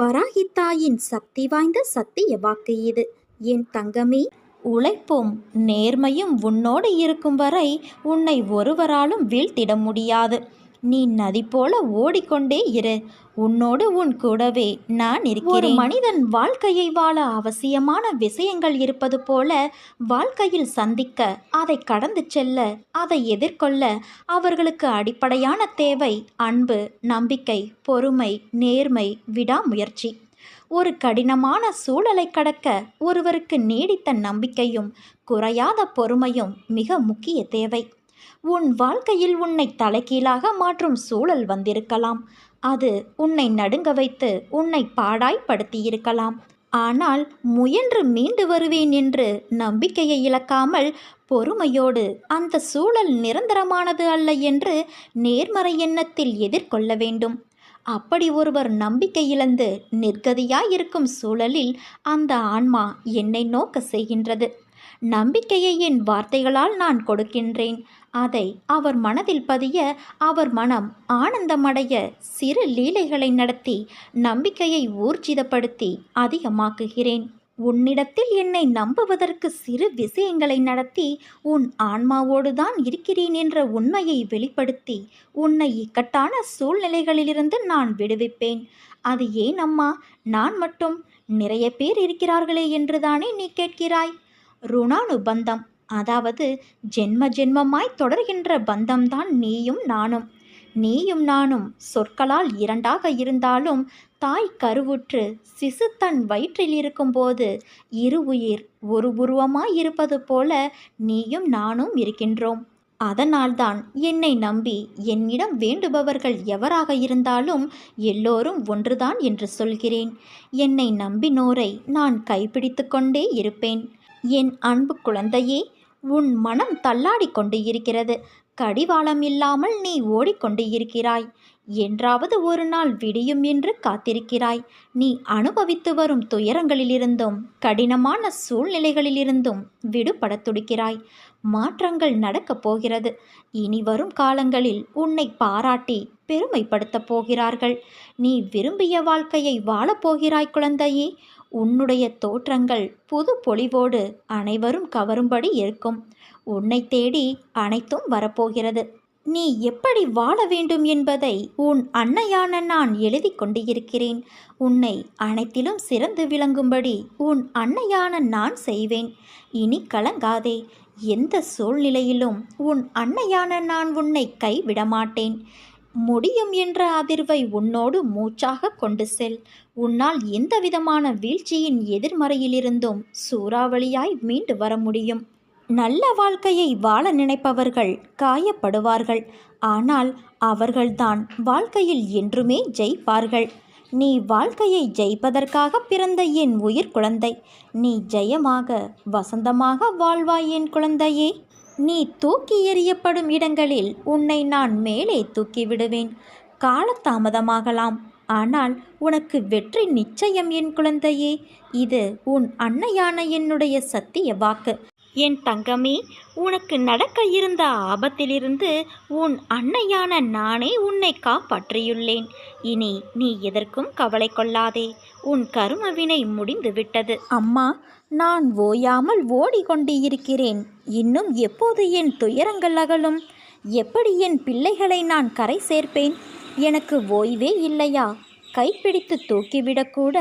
வராகி தாயின் சக்தி வாய்ந்த சத்திய வாக்கு இது. என் தங்கமே, உழைப்பும் நேர்மையும் உன்னோடு இருக்கும் வரை உன்னை ஒருவராலும் வீழ்த்திட முடியாது. நீ நதி போல ஓடிக்கொண்டே இரு. உன்னோடு உன் கூடவே நான் இருக்கிறேன். ஒரு மனிதன் வாழ்க்கையை வாழ அவசியமான விஷயங்கள் இருப்பது போல வாழ்க்கையில் சந்திக்க, அதை கடந்து செல்ல, அதை எதிர்கொள்ள அவர்களுக்கு அடிப்படையான தேவை அன்பு, நம்பிக்கை, பொறுமை, நேர்மை, விடாமுயற்சி. ஒரு கடினமான சூழலை கடக்க ஒருவருக்கு நீடித்த நம்பிக்கையும் குறையாத பொறுமையும் மிக முக்கிய தேவை. உன் வாழ்க்கையில் உன்னை தலைகீழாக மாற்றும் சூழல் வந்திருக்கலாம். அது உன்னை நடுங்க வைத்து உன்னை பாடாய்ப்படுத்தியிருக்கலாம். ஆனால் முயன்று மீண்டு வருவேன் என்று நம்பிக்கையை இழக்காமல் பொறுமையோடு அந்த சூழல் நிரந்தரமானது அல்ல என்று நேர்மறை எண்ணத்தில் எதிர்கொள்ள வேண்டும். அப்படி ஒருவர் நம்பிக்கை இழந்து நிர்கதியாயிருக்கும் சூழலில் அந்த ஆன்மா என்னை நோக்க செய்கின்றது. நம்பிக்கையை என் வார்த்தைகளால் நான் கொடுக்கின்றேன். அதை அவர் மனதில் பதிய, அவர் மனம் ஆனந்தமடைய சிறு லீலைகளை நடத்தி நம்பிக்கையை ஊர்ஜிதப்படுத்தி அதிகமாக்குகிறேன். உன்னிடத்தில் என்னை நம்புவதற்கு சிறு விஷயங்களை நடத்தி உன் ஆன்மாவோடு தான் இருக்கிறேன் என்ற உண்மையை வெளிப்படுத்தி உன்னை இக்கட்டான சூழ்நிலைகளிலிருந்து நான் விடுவிப்பேன். அது ஏன் அம்மா, நான் மட்டும், நிறைய பேர் இருக்கிறார்களே என்றுதானே நீ கேட்கிறாய்? ருணானுபந்தம், அதாவது ஜென்ம ஜென்மமாய் தொடர்கின்ற பந்தம்தான் நீயும் நானும். நீயும் நானும் சொற்களால் இரண்டாக இருந்தாலும் தாய் கருவுற்று சிசு தன் வயிற்றில் இருக்கும்போது இரு உயிர் ஒரு உருவமாய் இருப்பது போல நீயும் நானும் இருக்கின்றோம். அதனால்தான் என்னை நம்பி என்னிடம் வேண்டுபவர்கள் எவராக இருந்தாலும் எல்லோரும் ஒன்றுதான் என்று சொல்கிறேன். என்னை நம்பினோரை நான் கைப்பிடித்து கொண்டே இருப்பேன். என் அன்பு குழந்தையே, உன் மனம் தள்ளாடி கொண்டு இருக்கிறது. கடிவாளம் இல்லாமல் நீ ஓடிக்கொண்டு இருக்கிறாய். என்றாவது ஒரு நாள் விடியும் என்று காத்திருக்கிறாய். நீ அனுபவித்து வரும் துயரங்களிலிருந்தும் கடினமான சூழ்நிலைகளிலிருந்தும் விடுபட துடிக்கிறாய். மாற்றங்கள் நடக்கப் போகிறது. இனி வரும் காலங்களில் உன்னை பாராட்டி பெருமைப்படுத்தப் போகிறார்கள். நீ விரும்பிய வாழ்க்கையை வாழப்போகிறாய் குழந்தையே. உன்னுடைய தோற்றங்கள் புது பொலிவோடு அனைவரும் கவரும்படி இருக்கும். உன்னை தேடி அனைத்தும் வரப்போகிறது. நீ எப்படி வாழ வேண்டும் என்பதை உன் அன்னையான நான் எழுதி கொண்டு இருக்கிறேன். உன்னை அனைத்திலும் சிறந்து விளங்கும்படி உன் அன்னையான நான் செய்வேன். இனி கலங்காதே. எந்த சூழ்நிலையிலும் உன் அன்னையான நான் உன்னை கைவிடமாட்டேன். முடியும் என்ற அதிர்வை உன்னோடு மூச்சாக கொண்டு செல். உன்னால் எந்த விதமான வீழ்ச்சியின் எதிர்மறையிலிருந்தும் சூறாவளியாய் மீண்டு வர முடியும். நல்ல வாழ்க்கையை வாழ நினைப்பவர்கள் காயப்படுவார்கள். ஆனால் அவர்கள்தான் வாழ்க்கையில் என்றுமே ஜெயிப்பார்கள். நீ வாழ்க்கையை ஜெயிப்பதற்காக பிறந்த என் உயிர் குழந்தை. நீ ஜெயமாக வசந்தமாக வாழ்வாய் என் குழந்தையே. நீ தூக்கி எறியப்படும் இடங்களில் உன்னை நான் மேலே தூக்கி விடுவேன். காலதாமதமாகலாம், ஆனால் உனக்கு வெற்றி நிச்சயம் என் குழந்தையே. இது உன் அன்னையான என்னுடைய சத்திய வாக்கு. என் தங்கமே, உனக்கு நடக்க இருந்த ஆபத்திலிருந்து உன் அன்னையான நானே உன்னை காப்பாற்றியுள்ளேன். இனி நீ எதற்கும் கவலை கொள்ளாதே. உன் கருமவினை முடிந்து விட்டது. அம்மா, நான் ஓயாமல் ஓடிக்கொண்டு இருக்கிறேன். இன்னும் எப்போது என் துயரங்கள் அகலும்? எப்படி என் பிள்ளைகளை நான் கரை சேர்ப்பேன்? எனக்கு ஓய்வே இல்லையா? கைப்பிடித்து தூக்கிவிடக்கூட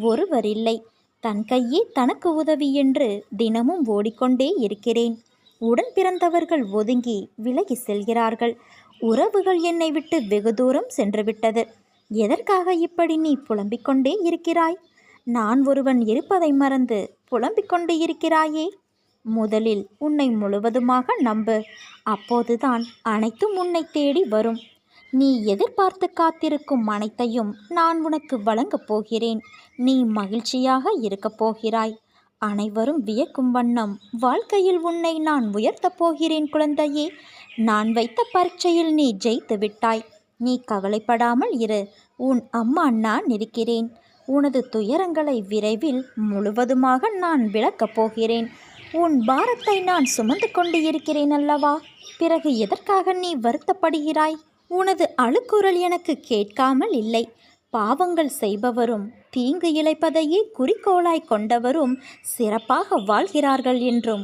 ஒருவர் இல்லை. தன் கையே தனக்கு உதவி என்று தினமும் ஓடிக்கொண்டே இருக்கிறேன். உடன் பிறந்தவர்கள் ஒதுங்கி விலகி செல்கிறார்கள். உறவுகள் என்னை விட்டு வெகு தூரம் சென்றுவிட்டது. எதற்காக இப்படி நீ புலம்பிக் கொண்டே இருக்கிறாய்? நான் ஒருவன் இருப்பதை மறந்து புலம்பிக் கொண்டு இருக்கிறாயே. முதலில் உன்னை முழுவதுமாக நம்பு. அப்போதுதான் அனைத்தும் உன்னை தேடி வரும். நீ எதிர்பார்த்து காத்திருக்கும் அனைத்தையும் நான் உனக்கு வழங்கப் போகிறேன். நீ மகிழ்ச்சியாக இருக்கப் போகிறாய். அனைவரும் வியக்கும் வண்ணம் வாழ்க்கையில் உன்னை நான் உயர்த்தப் போகிறேன் குழந்தையே. நான் வைத்த பரீட்சையில் நீ ஜெயித்து விட்டாய். நீ கவலைப்படாமல் இரு. உன் அம்மா நான் இருக்கிறேன். உனது துயரங்களை விரைவில் முழுவதுமாக நான் விளக்கப் போகிறேன். உன் பாரத்தை நான் சுமந்து கொண்டு இருக்கிறேன் அல்லவா? பிறகு எதற்காக நீ வருத்தப்படுகிறாய்? உனது அழுக்குரல் எனக்கு கேட்காமல் இல்லை. பாவங்கள் செய்பவரும் தீங்கு இழைப்பதையே குறிக்கோளாய் கொண்டவரும் சிறப்பாக வாழ்கிறார்கள் என்றும்,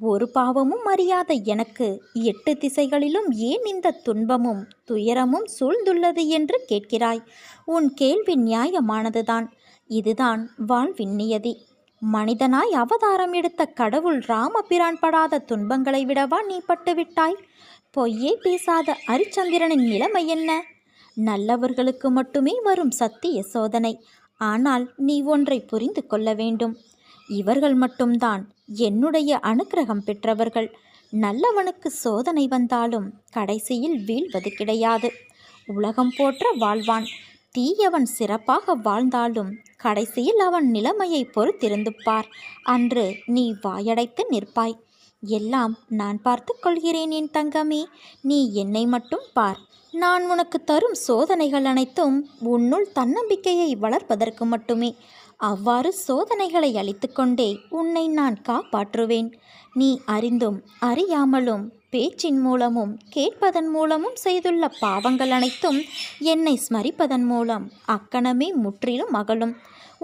ஒரு பாவமும் அறியாத எனக்கு 8 திசைகளிலும் ஏன் இந்த துன்பமும் துயரமும் சூழ்ந்துள்ளது என்று கேட்கிறாய். உன் கேள்வி நியாயமானதுதான். இதுதான் வாழ்வின் நியதி. மனிதனாய் அவதாரம் எடுத்த கடவுள் ராமபிரான் படாத துன்பங்களை விடவா நீ பட்டுவிட்டாய்? பொய்யே பேசாத அரிச்சந்திரனின் நிலைமை என்ன? நல்லவர்களுக்கு மட்டுமே வரும் சத்திய சோதனை. ஆனால் நீ ஒன்றை புரிந்து கொள்ள வேண்டும். இவர்கள் மட்டும்தான் என்னுடைய அனுக்கிரகம் பெற்றவர்கள். நல்லவனுக்கு சோதனை வந்தாலும் கடைசியில் வீழ்வது கிடையாது. உலகம் போற்ற வாழ்வான். தீயவன் சிறப்பாக வாழ்ந்தாலும் கடைசியில் அவன் நிலைமையை பொறுத்திருந்து பார். அன்று நீ வாயடைத்து நிற்பாய். எல்லாம் நான் பார்த்து கொள்கிறேன் என் தங்கமே. நீ என்னை மட்டும் பார். நான் உனக்கு தரும் சோதனைகள் அனைத்தும் உன்னுள் தன்னம்பிக்கையை வளர்ப்பதற்கு மட்டுமே. அவ்வாறு சோதனைகளை அளித்துக்கொண்டே உன்னை நான் காப்பாற்றுவேன். நீ அறிந்தும் அறியாமலும் பேச்சின் மூலமும் கேட்பதன் மூலமும் செய்துள்ள பாவங்கள் அனைத்தும் என்னை ஸ்மரிப்பதன் மூலம் அக்கணமே முற்றிலும் அகலும்.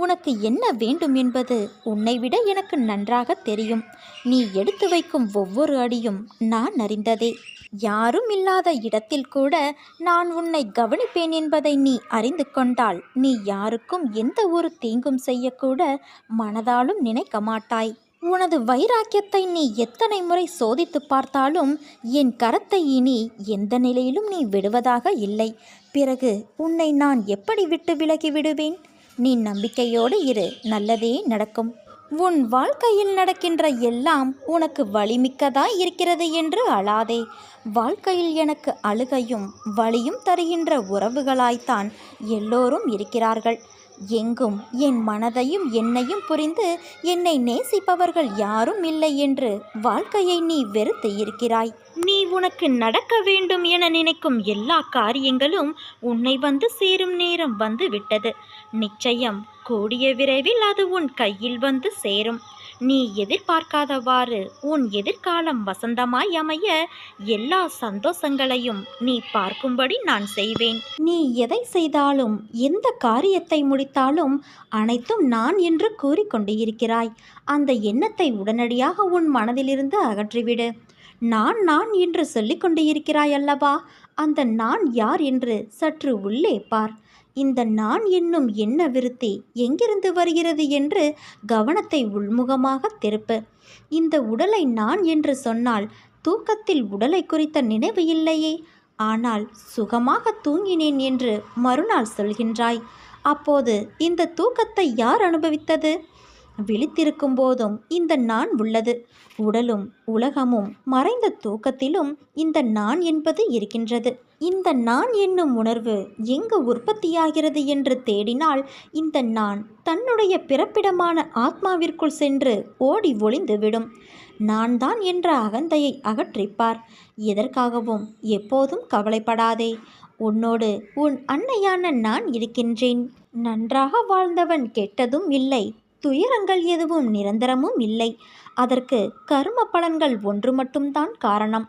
உனக்கு என்ன வேண்டும் என்பது உன்னை விட எனக்கு நன்றாக தெரியும். நீ எடுத்து வைக்கும் ஒவ்வொரு அடியும் நான் அறிந்ததே. யாரும் இல்லாத இடத்தில் கூட நான் உன்னை கவனிப்பேன் என்பதை நீ அறிந்து கொண்டால் நீ யாருக்கும் எந்த ஒரு தீங்கும் செய்யக்கூட மனதாலும் நினைக்க மாட்டாய். உனது வைராக்கியத்தை நீ எத்தனை முறை சோதித்து பார்த்தாலும் என் கரத்தை இனி எந்த நிலையிலும் நீ விடுவதாக இல்லை. பிறகு உன்னை நான் எப்படி விட்டு விலகி விடுவேன்? நீ நம்பிக்கையோடு இரு, நல்லதே நடக்கும். உன் வாழ்க்கையில் நடக்கின்ற எல்லாம் உனக்கு வலிமிக்கதாய் இருக்கிறது என்று அழாதே. வாழ்க்கையில் எனக்கு அழுகையும் வலியும் தருகின்ற உறவுகளாய்த்தான் எல்லோரும் இருக்கிறார்கள். எங்கும் என் மனதையும் என்னையும் புரிந்து என்னை நேசிப்பவர்கள் யாரும் இல்லை என்று வாழ்க்கையை நீ வெறுத்து இருக்கிறாய். நீ உனக்கு நடக்க வேண்டும் என நினைக்கும் எல்லா காரியங்களும் உன்னை வந்து சேரும் நேரம் வந்து விட்டது. நிச்சயம் கூடிய விரைவில் அது உன் கையில் வந்து சேரும். நீ எதிர்பார்க்காதவாறு உன் எதிர்காலம் வசந்தமாய் அமைய எல்லா சந்தோஷங்களையும் நீ பார்க்கும்படி நான் செய்வேன். நீ எதை செய்தாலும் எந்த காரியத்தை முடித்தாலும் அனைத்தும் நான் என்று கூறிக்கொண்டு இருக்கிறாய். அந்த எண்ணத்தை உடனடியாக உன் மனதிலிருந்து அகற்றிவிடு. நான் நான் என்று சொல்லிக்கொண்டு இருக்கிறாய் அல்லவா? அந்த நான் யார் என்று சற்று உள்ளே பார். இந்த நான் என்னும் எண்ண விருத்தி எங்கிருந்து வருகிறது என்று கவனத்தை உள்முகமாக திருப்பு. இந்த உடலை நான் என்று சொன்னால் தூக்கத்தில் உடலை குறித்த நினைவு இல்லையே. ஆனால் சுகமாக தூங்கினேன் என்று மறுநாள் சொல்கின்றாய். அப்போது இந்த தூக்கத்தை யார் அனுபவித்தது? விழித்திருக்கும் போதும் இந்த நான் உள்ளது. உடலும் உலகமும் மறைந்த தூக்கத்திலும் இந்த நான் என்பது இருக்கின்றது. இந்த நான் என்னும் உணர்வு எங்கு உற்பத்தியாகிறது என்று தேடினால் இந்த நான் தன்னுடைய பிறப்பிடமான ஆத்மாவிற்குள் சென்று ஓடி ஒளிந்துவிடும். நான் தான் என்ற அகந்தையை அகற்றிப்பார். எதற்காகவும் எப்போதும் கவலைப்படாதே. உன்னோடு உன் அன்னையான நான் இருக்கின்றேன். நன்றாக வாழ்ந்தவன் கெட்டதும் இல்லை, துயரங்கள் எதுவும் நிரந்தரமும் இல்லை. அதற்கு கர்ம பலன்கள் ஒன்று மட்டும்தான் காரணம்.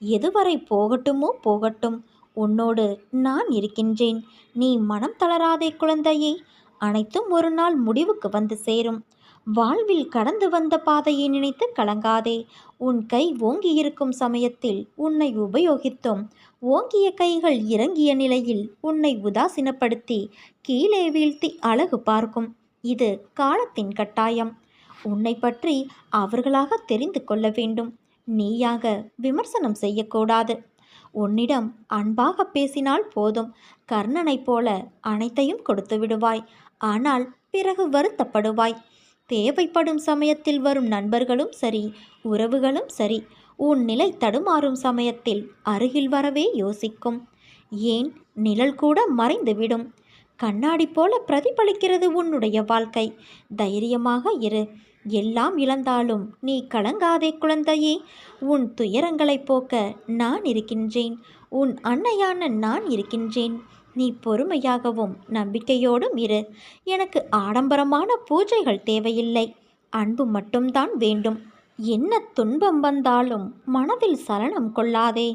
எதுவரை போகட்டுமோ போகட்டும், உன்னோடு நான் இருக்கின்றேன். நீ மனம் தளராதே குழந்தையே. அனைத்தும் ஒரு நாள் முடிவுக்கு வந்து சேரும். வாழ்வில் கடந்து வந்த பாதையை நினைத்து கலங்காதே. உன் கை ஓங்கி இருக்கும் சமயத்தில் உன்னை உபயோகித்தும் ஓங்கிய கைகள் இறங்கிய நிலையில் உன்னை உதாசீனப்படுத்தி கீழே வீழ்த்தி அழகு பார்க்கும். இது காலத்தின் கட்டாயம். உன்னை பற்றி அவர்களாக தெரிந்து கொள்ள வேண்டும். நீயாக விமர்சனம் செய்யக்கூடாது. உன்னிடம் அன்பாக பேசினால் போதும். கர்ணனைப் போல அனைத்தையும் கொடுத்து விடுவாய். ஆனால் பிறகு வருத்தப்படுவாய். தேவைப்படும் சமயத்தில் வரும் நண்பர்களும் சரி, உறவுகளும் சரி, உன் நிலை தடுமாறும் சமயத்தில் அருகில் வரவே யோசிக்கும். ஏன், நிழல் கூட மறைந்துவிடும். கண்ணாடி போல பிரதிபலிக்கிறது உன்னுடைய வாழ்க்கை. தைரியமாக இரு. எல்லாம் இழந்தாலும் நீ கலங்காதே குழந்தையே. உன் துயரங்களை போக்க நான் இருக்கின்றேன். உன் அன்னையான நான் இருக்கின்றேன். நீ பொறுமையாகவும் நம்பிக்கையோடும் இரு. எனக்கு ஆடம்பரமான பூஜைகள் தேவையில்லை. அன்பு மட்டும்தான் வேண்டும். என்ன துன்பம் வந்தாலும் மனதில் சலனம் கொள்ளாதே.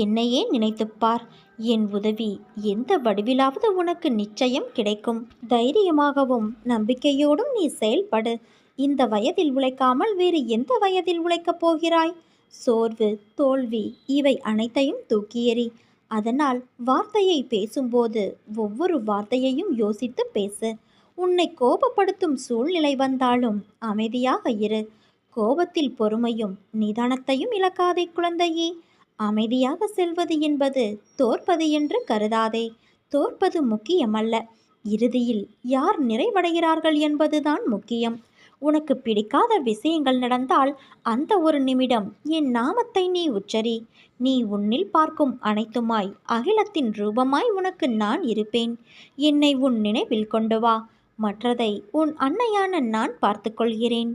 என்னையே நினைத்துப்பார். என் உதவி எந்த வடிவிலாவது உனக்கு நிச்சயம் கிடைக்கும். தைரியமாகவும் நம்பிக்கையோடும் நீ செயல்படு. இந்த வயதில் உழைக்காமல் வேறு எந்த வயதில் உழைக்கப் போகிறாய்? சோர்வு, தோல்வி இவை அனைத்தையும் தூக்கி எறி. அதனால் வார்த்தையை பேசும்போது ஒவ்வொரு வார்த்தையையும் யோசித்து பேசு. உன்னை கோபப்படுத்தும் சூழ்நிலை வந்தாலும் அமைதியாக இரு. கோபத்தில் பொறுமையும் நிதானத்தையும் இழக்காதே குழந்தையே. அமைதியாக செல்வது என்பது தோற்பது என்று கருதாதே. தோற்பது முக்கியமல்ல, இறுதியில் யார் நிறைவடைகிறார்கள் என்பதுதான் முக்கியம். உனக்கு பிடிக்காத விஷயங்கள் நடந்தால் அந்த ஒரு நிமிடம் என் நாமத்தை நீ உச்சரி. நீ உன்னில் பார்க்கும் அனைத்துமாய் அகிலத்தின் ரூபமாய் உனக்கு நான் இருப்பேன். என்னை உன் நினைவில் கொண்டு வா. மற்றதை உன் அன்னையான நான் பார்த்து கொள்கிறேன்.